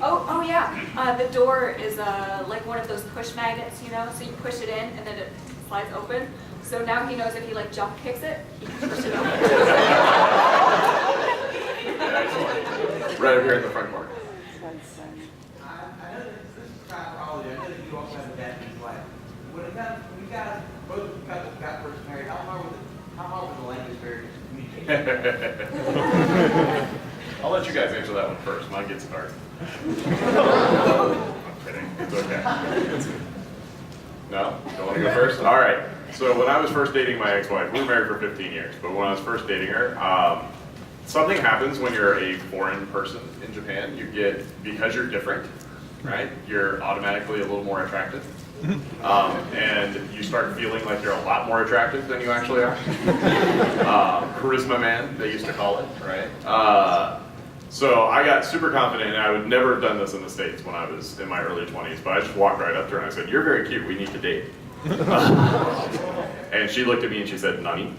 Oh yeah. The door is like one of those push magnets, you know. So you push it in, and then it slides open. So now he knows if he like jump kicks it, he can push it open. Excellent. Right over here in the front corner. I know this is kind of probably, I know that you also have a Japanese wife. When you guys both got first married, how hard was the language barrier to communicate? I'll let you guys answer that one first. Mine gets hard. I'm kidding. It's okay. No? Don't want to go first? All right. So when I was first dating my ex-wife, we were married for 15 years, but when I was first dating her, something happens when you're a foreign person in Japan. You get, because you're different, right? You're automatically a little more attractive. And you start feeling like you're a lot more attractive than you actually are. Charisma man, they used to call it, right? So I got super confident, and I would never have done this in the States when I was in my early 20s, but I just walked right up to her and I said, "You're very cute, we need to date." And she looked at me and she said, "Nani?"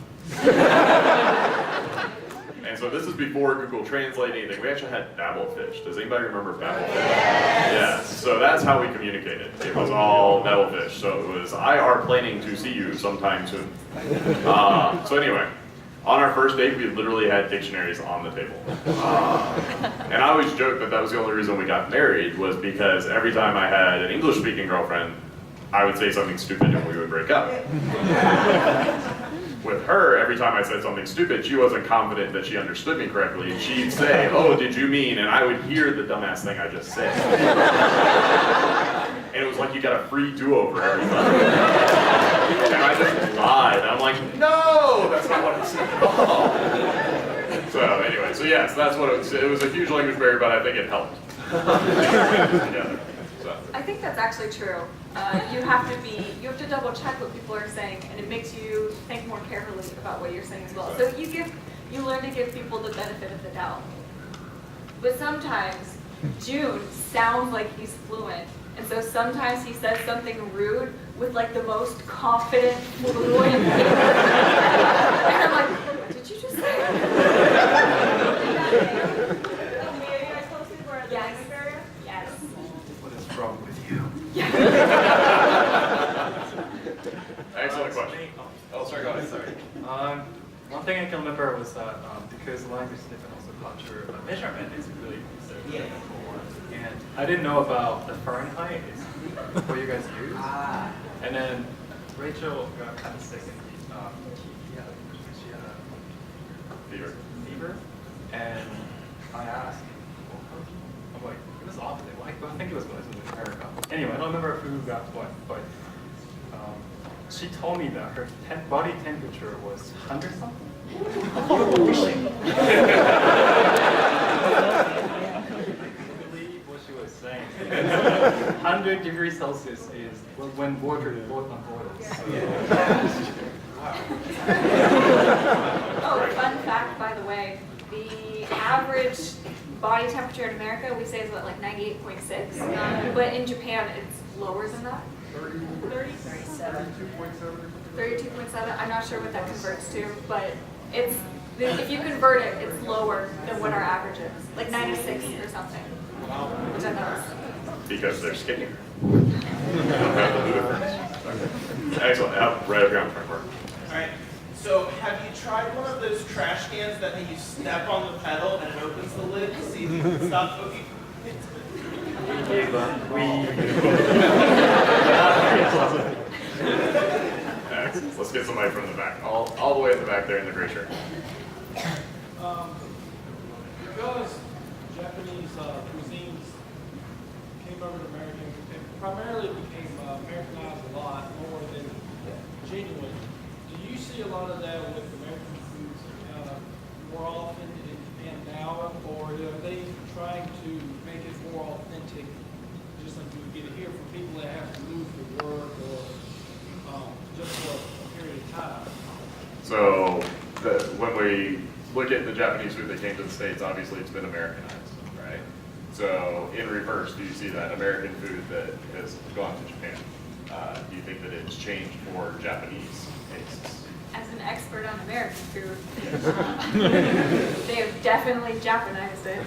And so this is before Google Translate, anything. We actually had Babelfish. Does anybody remember Babelfish? Yeah. So that's how we communicated. It was all Babelfish. So it was, "I are planning to see you sometime soon." So anyway, on our first date, we literally had dictionaries on the table. And I always joked that that was the only reason we got married, was because every time I had an English-speaking girlfriend, I would say something stupid and we would break up. With her, every time I said something stupid, she wasn't confident that she understood me correctly. And she'd say, "Oh, did you mean?" And I would hear the dumbass thing I just said. And it was like you got a free do-over every time. And I just lied. I'm like, "No, that's not what I said at all." So anyway, so yes, that's what it was. It was a huge language barrier, but I think it helped. Together. So. I think that's actually true. You have to double check what people are saying, and it makes you think more carefully about what you're saying as well. So you learn to give people the benefit of the doubt. But sometimes June sounds like he's fluent, and so sometimes he says something rude with like the most confident, fluent. And I'm like, "What did you just say?" Yes. Yes. What is wrong with you? Excellent question. Oh, sorry, go ahead. Sorry. One thing I can remember was that because the language is different, also culture, measurement is really important. And I didn't know about the Fahrenheit is what you guys use. And then Rachel got kind of sick and she had a fever. And I asked, I'm like, it was opposite. Well, I think it was in America. Anyway, I don't remember who got what, but she told me that her body temperature was 100 something. I believe what she was saying. 100 degrees Celsius is when water boils. Oh, fun fact, by the way, the average body temperature in America, we say is what, like 98.6, but in Japan it's lower than that. 32.7. I'm not sure what that converts to, but if you convert it, it's lower than what our average is, like 96 or something, which I thought was. Because they're skinnier. Excellent. Right up here on the front corner. All right. So have you tried one of those trash cans that you step on the pedal and it opens the lid to see if you can stop cooking? Excellent. Let's get somebody from the back. All the way at the back there in the gray shirt. Because Japanese cuisines came over to America and primarily became Americanized a lot more than genuine. Do you see a lot of that with American foods more often in Japan now, or are they trying to make it more authentic, just like you would get it here from people that have to move for work or just for a period of time? So when we look at the Japanese food that came to the States, obviously it's been Americanized, right? So in reverse, do you see that American food that has gone to Japan? Do you think that it's changed for Japanese tastes? As an expert on American food, they have definitely Japanized it.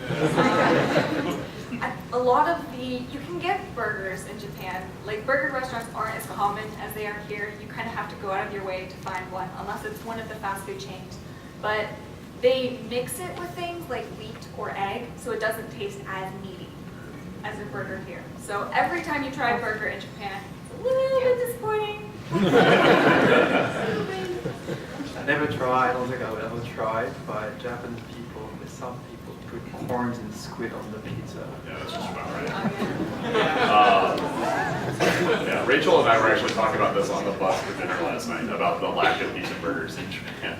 A lot of you can get burgers in Japan. Like burger restaurants aren't as common as they are here. You kind of have to go out of your way to find one, unless it's one of the fast food chains. But they mix it with things like wheat or egg, so it doesn't taste as meaty as a burger here. So every time you try a burger in Japan, it's a little bit disappointing. I never tried, I don't think I would ever try, but Japanese people, some people put corns and squid on the pizza. Yeah, that's just about right. Oh, Yeah, Rachel and I were actually talking about this on the bus for dinner last night, about the lack of decent burgers in Japan.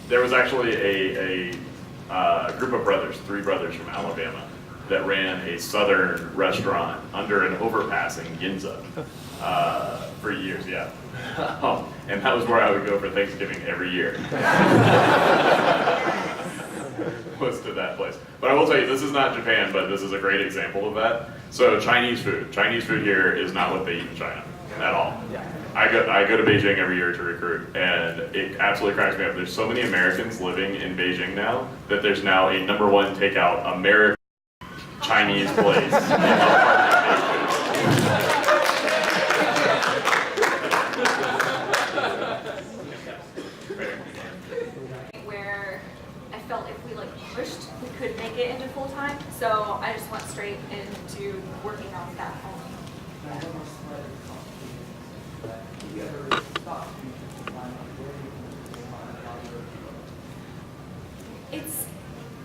There was actually a group of brothers, 3 brothers from Alabama, that ran a southern restaurant under an overpass in Ginza for years, yeah. And that was where I would go for Thanksgiving every year. Was to that place. But I will tell you, this is not Japan, but this is a great example of that. So Chinese food. Chinese food here is not what they eat in China at all. I go to Beijing every year to recruit, and it absolutely cracks me up. There's so many Americans living in Beijing now that there's now a #1 takeout American Chinese place. where I felt if we pushed, we could make it into full time. So I just went straight into working on that only. It's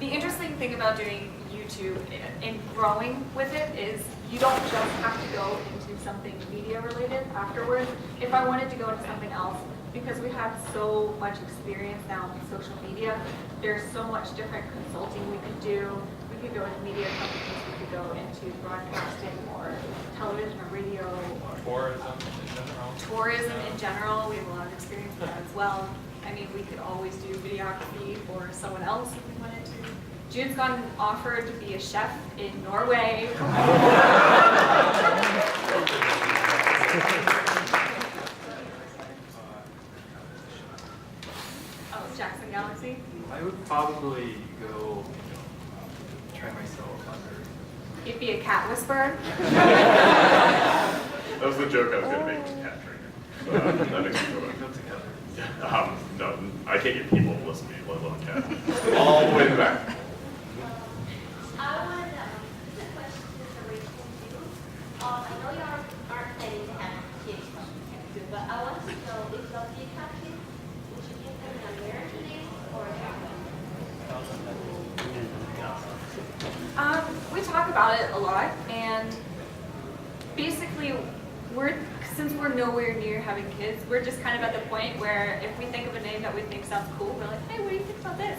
the interesting thing about doing YouTube and growing with it is you don't just have to go into something media related afterwards. If I wanted to go into something else, because we have so much experience now in social media, there's so much different consulting we could do. We could go into media companies, we could go into broadcasting or television or radio or tourism in general. We have a lot of experience with that as well. I mean, we could always do videography for someone else if we wanted to. June's gotten offered to be a chef in Norway. Oh, Jackson Galaxy. I would probably go try myself under. You'd be a cat whisperer. That was the joke I was going to make with cat trainer. So, that makes me feel better. Go together. No, I can't get people to listen to me, let alone cats. All the way in the back. This is a question for Rachel too. I know you aren't planning to have kids anytime soon, but I want to know if you did have kids, would you give them an American name or a Japanese? We talk about it a lot, and basically, since we're nowhere near having kids, we're just kind of at the point where if we think of a name that we think sounds cool, we're like, hey, what do you think about this?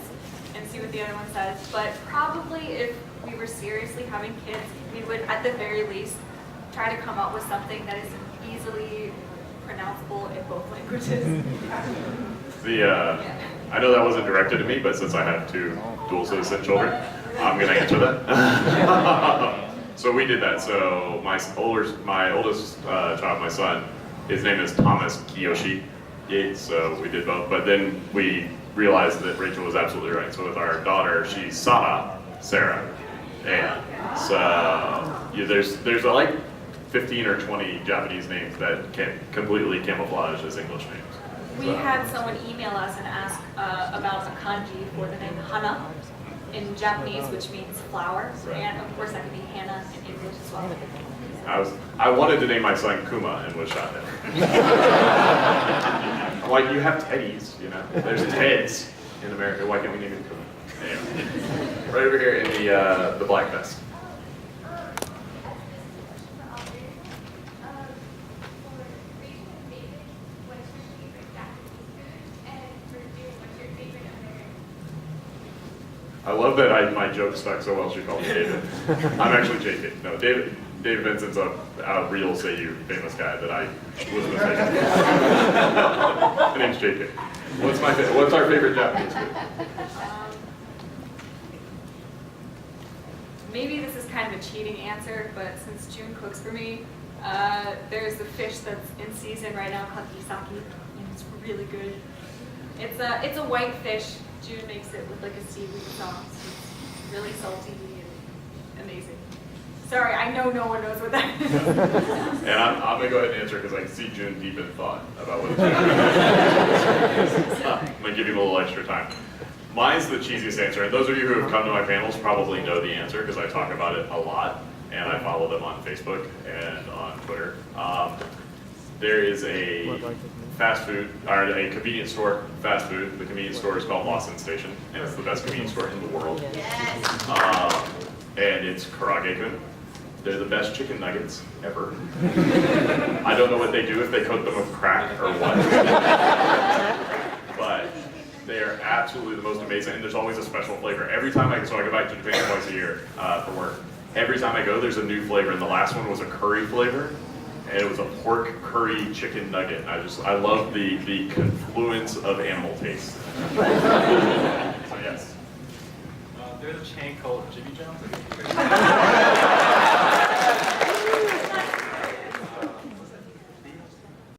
And see what the other one says. But probably if we were seriously having kids, we would, at the very least, try to come up with something that is easily pronounceable in both languages. I know that wasn't directed to me, but since I have 2 dual citizen children, I'm going to answer that. So we did that. So my oldest child, my son, his name is Thomas Kiyoshi Yates, so we did both. But then we realized that Rachel was absolutely right. So with our daughter, she's Sarah. And so there's like 15 or 20 Japanese names that can completely camouflage as English names. We had someone email us and ask about a kanji for the name Hana in Japanese, which means flower, and of course that could be Hannah in English as well. I wanted to name my son Kuma and was shot down. I'm like, you have teddies, you know. There's Teds in America. Why can't we name him Kuma? Anyway. Right over here in the black vest. I love that my joke stuck so well. She called me David. I'm actually JK. No, Dave Vincent's a real Seiyu famous guy that I was mistaken. My name's JK. What's our favorite Japanese food? Maybe this is kind of a cheating answer, but since June cooks for me, there's the fish that's in season right now called isaki, and it's really good. It's a white fish. June makes it with like a seaweed sauce. It's really salty and amazing. Sorry, I know no one knows what that is. And I'm gonna go ahead and answer because I can see June deep in thought about what it's I'm gonna give you a little extra time. Mine's the cheesiest answer, and those of you who have come to my panels probably know the answer because I talk about it a lot, and I follow them on Facebook and on Twitter. There is a fast food, or a convenience store, fast food. The convenience store is called Lawson Station, and it's the best convenience store in the world. Yes. And it's Karage-kun. They're the best chicken nuggets ever. I don't know what they do, if they coat them with crack or what. But they are absolutely the most amazing, and there's always a special flavor. Every time I go back to Japan twice a year for work. Every time I go, there's a new flavor, and the last one was a curry flavor, and it was a pork curry chicken nugget. I love the confluence of animal taste. So yes. There's a chain called Jimmy John's.